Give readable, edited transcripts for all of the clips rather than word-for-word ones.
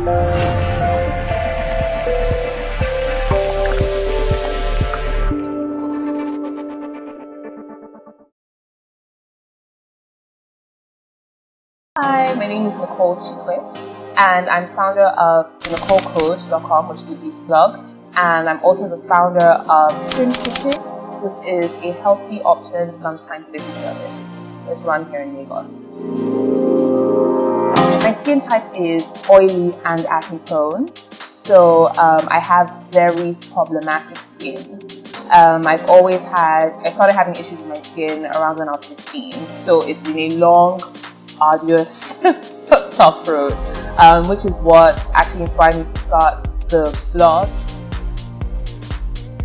Hi, my name is Nicole Chikwe, and I'm founder of NicoleCode.com, which is a beauty blog, and I'm also the founder of KRÉME CHAT, which is a healthy options lunchtime delivery service. It's run here in Lagos. My skin type is oily and acne prone, so I have very problematic skin. I started having issues with my skin around when I was 15, so it's been a long, arduous, tough road, which is what actually inspired me to start the blog.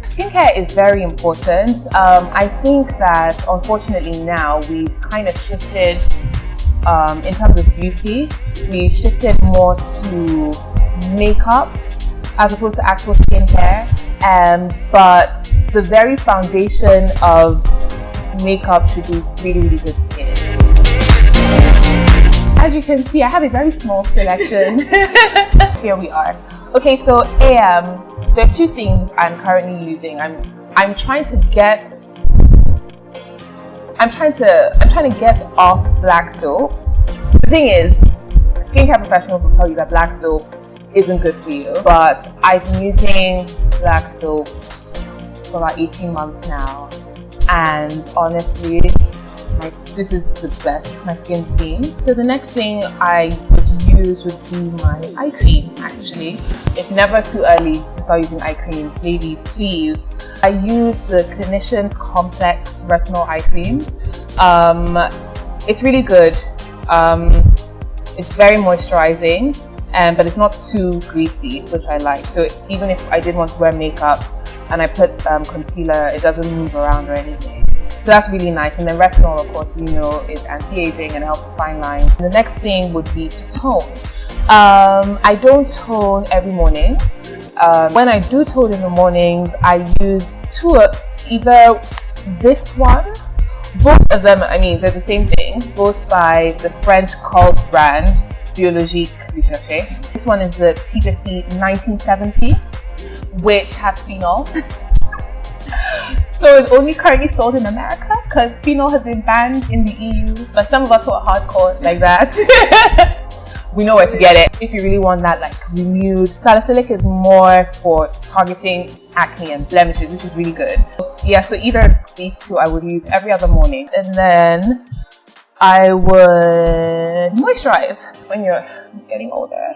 Skincare is very important. I think that unfortunately now we've kind of shifted, in terms of beauty, we've shifted more to makeup as opposed to actual skincare. But the very foundation of makeup should be really, really good skin. As you can see, I have a very small selection. Here we are. Okay, so there are two things I'm currently using. I'm trying to get off black soap. The thing is, skincare professionals will tell you that black soap isn't good for you, but I've been using black soap for about 18 months now, and honestly, this is the best my skin's been. So the next thing I would use would be my eye cream, actually. It's never too early to start using eye cream. Ladies, please. I use the Clinician's Complex Retinol Eye Cream. It's really good. It's very moisturizing, but it's not too greasy, which I like. So even if I did want to wear makeup and I put concealer, it doesn't move around or anything. So that's really nice. And then retinol, of course, we know is anti-aging and helps with fine lines. The next thing would be to tone. I don't tone every morning. When I do tone in the mornings, I use either this one, both of them, I mean, they're the same thing, both by the French Cult brand, Biologique Recherché. This one is the P50 1970, which has phenol. So it's only currently sold in America because phenol has been banned in the EU. But some of us who are hardcore like that, we know where to get it. If you really want that like renewed, salicylic is more for targeting acne and blemishes, which is really good. Yeah, so either of these two I would use every other morning. And then I would moisturize. When you're getting older,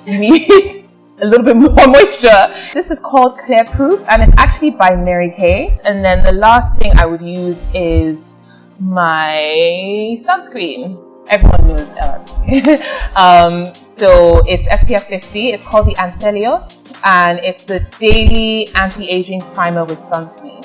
you need a little bit more moisture. This is called Clear Proof, and it's actually by Mary Kay. And then the last thing I would use is my sunscreen. Everyone knows so it's SPF 50. It's called the Anthelios, and it's a daily anti-aging primer with sunscreen.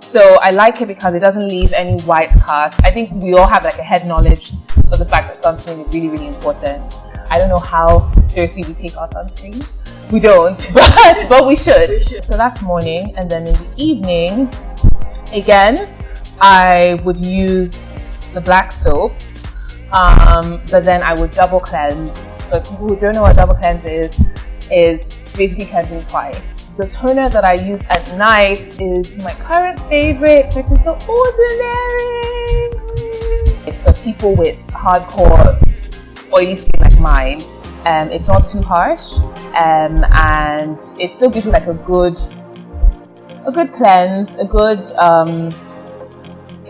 So I like it because it doesn't leave any white cast. I think we all have like a head knowledge of the fact that sunscreen is really, really important. I don't know how seriously we take our sunscreen. We don't, but we should. So that's morning, and then in the evening, again, I would use the black soap, but then I would double cleanse. For people who don't know what double cleanse is basically cleansing twice. The toner that I use at night is my current favorite, which is the Ordinary. It's for people with hardcore oily skin like mine. It's not too harsh, and it still gives you like a good cleanse, a good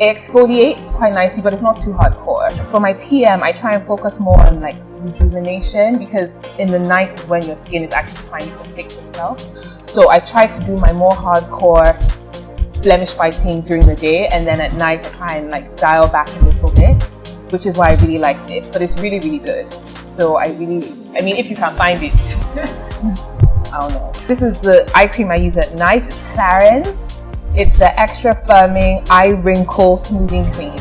it exfoliates quite nicely, but it's not too hardcore. For my PM, I try and focus more on like rejuvenation, because in the night is when your skin is actually trying to fix itself. So I try to do my more hardcore blemish fighting during the day, and then at night I try and like dial back a little bit, which is why I really like this. But it's really, really good. So I mean, if you can find it, I don't know. This is the eye cream I use at night. It's Clarins. It's the extra firming eye wrinkle smoothing cream.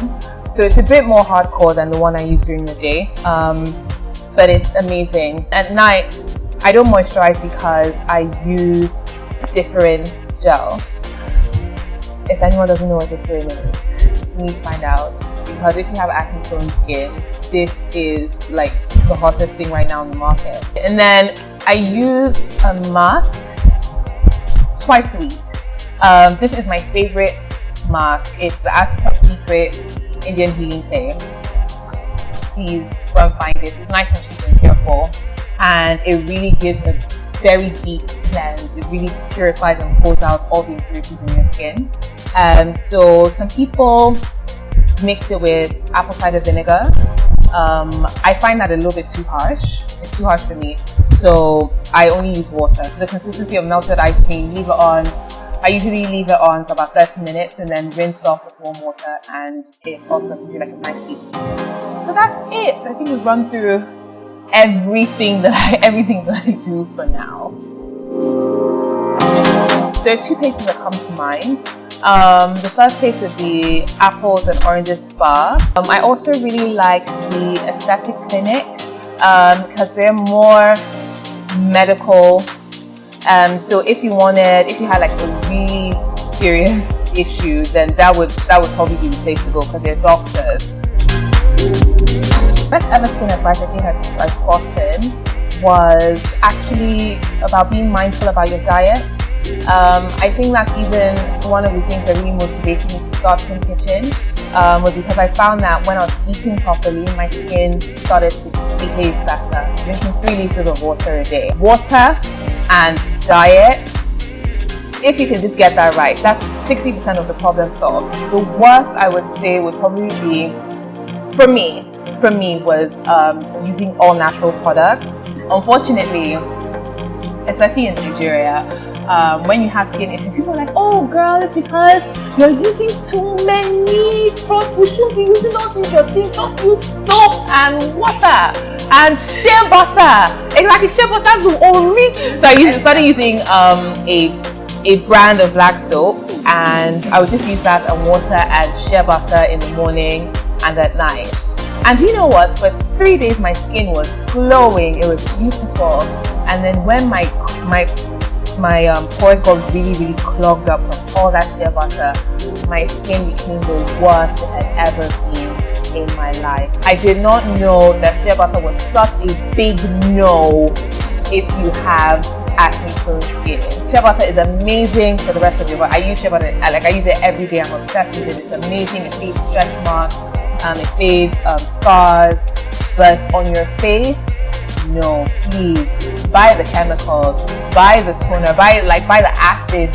So it's a bit more hardcore than the one I use during the day, but it's amazing. At night, I don't moisturize because I use Differin gel. If anyone doesn't know what Differin is, you need to find out, because if you have acne prone skin, this is like the hottest thing right now in the market. And then I use a mask twice a week. This is my favorite mask. It's the Top Secret Indian Healing Clay. Please go and find it. It's nice and cheap and careful, and it really gives a very deep cleanse. It really purifies and pulls out all the impurities in your skin. So some people mix it with apple cider vinegar. I find that a little bit too harsh. It's too harsh for me, so I only use water. So the consistency of melted ice cream, leave it on. I usually leave it on for about 30 minutes and then rinse off with warm water, and it's also gives you like a nice deep. So that's it. I think we've run through everything that I do for now. There are two places that come to mind. The first place would be Apples and Oranges Spa. I also really like the Aesthetic Clinic because they're more medical. So if you had like a really serious issue, then that would probably be the place to go because they're doctors. Best ever skin advice I think I've gotten was actually about being mindful about your diet. I think that's even one of the things that really motivated me to start Creme Kitchen was because I found that when I was eating properly, my skin started to behave better. Drinking 3 liters of water a day. Water and diet, if you can just get that right, that's 60% of the problem solved. The worst I would say would probably be, for me was using all natural products. Unfortunately, especially in Nigeria, when you have skin issues, people are like, oh girl, it's because you're using too many products. You shouldn't be using those things, your thing. Just use soap and water and shea butter. Exactly, shea butter is only. So I started using a brand of black soap, and I would just use that and water and shea butter in the morning and at night. And you know what? For 3 days my skin was glowing. It was beautiful. And then when my pores got really clogged up from all that shea butter, my skin became the worst it had ever been in my life. I did not know that shea butter was such a big no if you have acne-prone skin. Shea butter is amazing for the rest of your body. I use shea butter, I use it every day. I'm obsessed with it. It's amazing. It fades stretch marks. It fades scars. But on your face, no, please buy the chemical, buy the toner, buy the acid,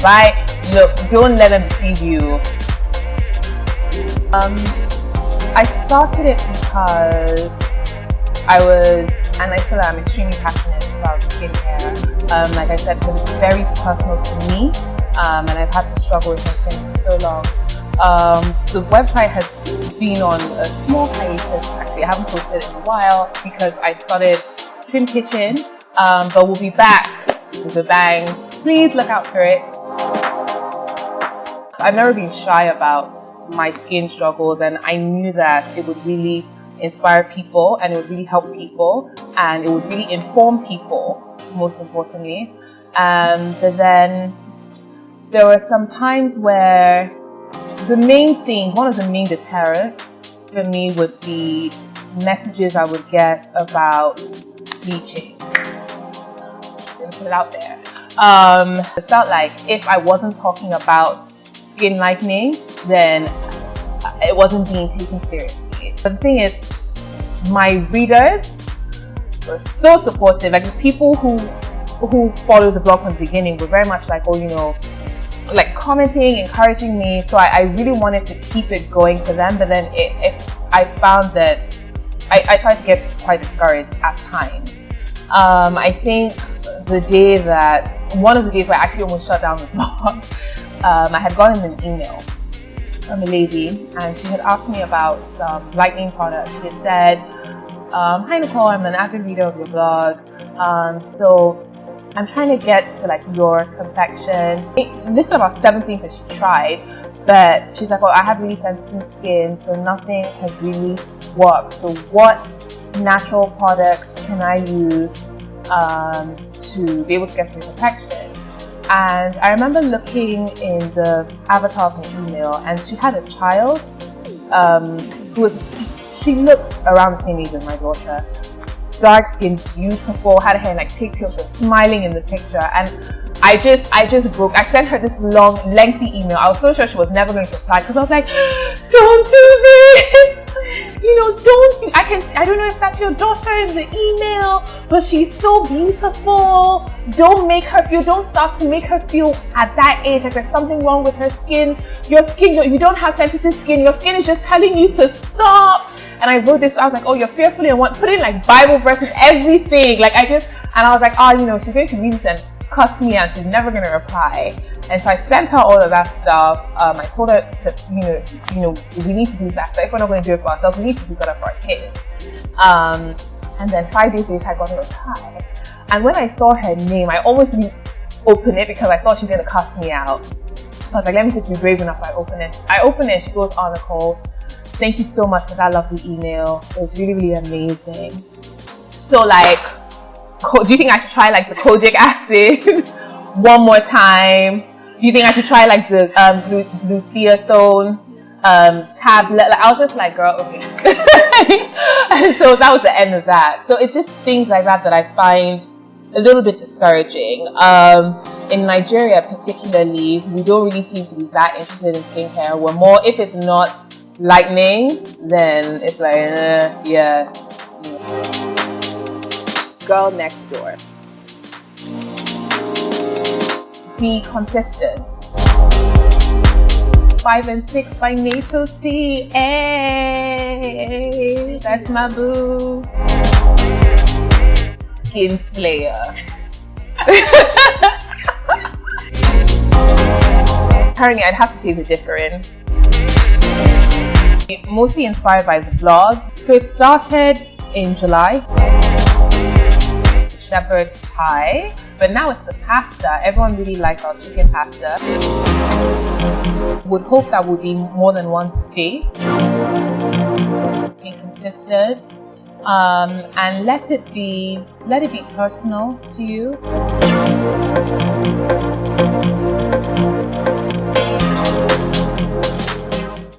don't let them deceive you. I started it because I still am extremely passionate about skincare. Like I said, because it's very personal to me, and I've had to struggle with my skin for so long. The website has been on a small hiatus. Actually, I haven't posted it in a while because I started Creme Kitchen, but we'll be back with a bang. Please look out for it. So I've never been shy about my skin struggles, and I knew that it would really inspire people, and it would really help people, and it would really inform people, most importantly. But then there were some times where one of the main deterrents for me would be messages I would get about bleaching. Just gonna put it out there. It felt like if I wasn't talking about skin lightening, then it wasn't being taken seriously. But the thing is, my readers were so supportive. Like the people who followed the blog from the beginning were very much like, like commenting, encouraging me. So I really wanted to keep it going for them. But then I found that I started to get quite discouraged at times. I think one of the days where I actually almost shut down the blog, I had gotten an email from a lady, and she had asked me about some lightening products. She had said, hi Nicole, I'm an avid reader of your blog. So I'm trying to get to like your complexion. This is about 7 things that she tried, but she's like, I have really sensitive skin, so nothing has really worked. So what natural products can I use to be able to get to your complexion? And I remember looking in the avatar of her email, and she had a child she looked around the same age as my daughter. dark skin, beautiful, had her hair in like pigtails, she was smiling in the picture, and I just broke. I sent her this long, lengthy email. I was so sure she was never going to reply because I was like, don't do this, you know, don't. I don't know if that's your daughter in the email, but she's so beautiful. Don't start to make her feel at that age like there's something wrong with her skin. Your skin, you don't have sensitive skin. Your skin is just telling you to stop. And I wrote this, I was like, oh, you're fearfully and put in like Bible verses, everything. Like and I was like, oh, you know, she's going to read this and cut me and she's never going to reply. And so I sent her all of that stuff. I told her to, you know, we need to do that. So if we're not going to do it for ourselves, we need to do better for our kids. And then 5 days later, I got a reply. And when I saw her name, I almost didn't open it because I thought she was going to cuss me out. I was like, let me just be brave enough. I open it. She goes, oh, Nicole, thank you so much for that lovely email. It was really, really amazing. So like, do you think I should try like the kojic acid one more time? Do you think I should try like the glutathione tablet? Like, I was just like, girl, okay. And so that was the end of that. So it's just things like that I find a little bit discouraging. In Nigeria particularly, we don't really seem to be that interested in skincare. We're more, if it's not lightning, then it's like, yeah. Girl next door. Be consistent. 5 and 6 by Nato C. Hey, that's my boo. Skin Slayer. Apparently, I'd have to say the different. Mostly inspired by the vlog. So it started in July. Shepherd's pie, but now it's the pasta. Everyone really likes our chicken pasta. Would hope that would be more than one state. Be consistent, and let it be personal to you.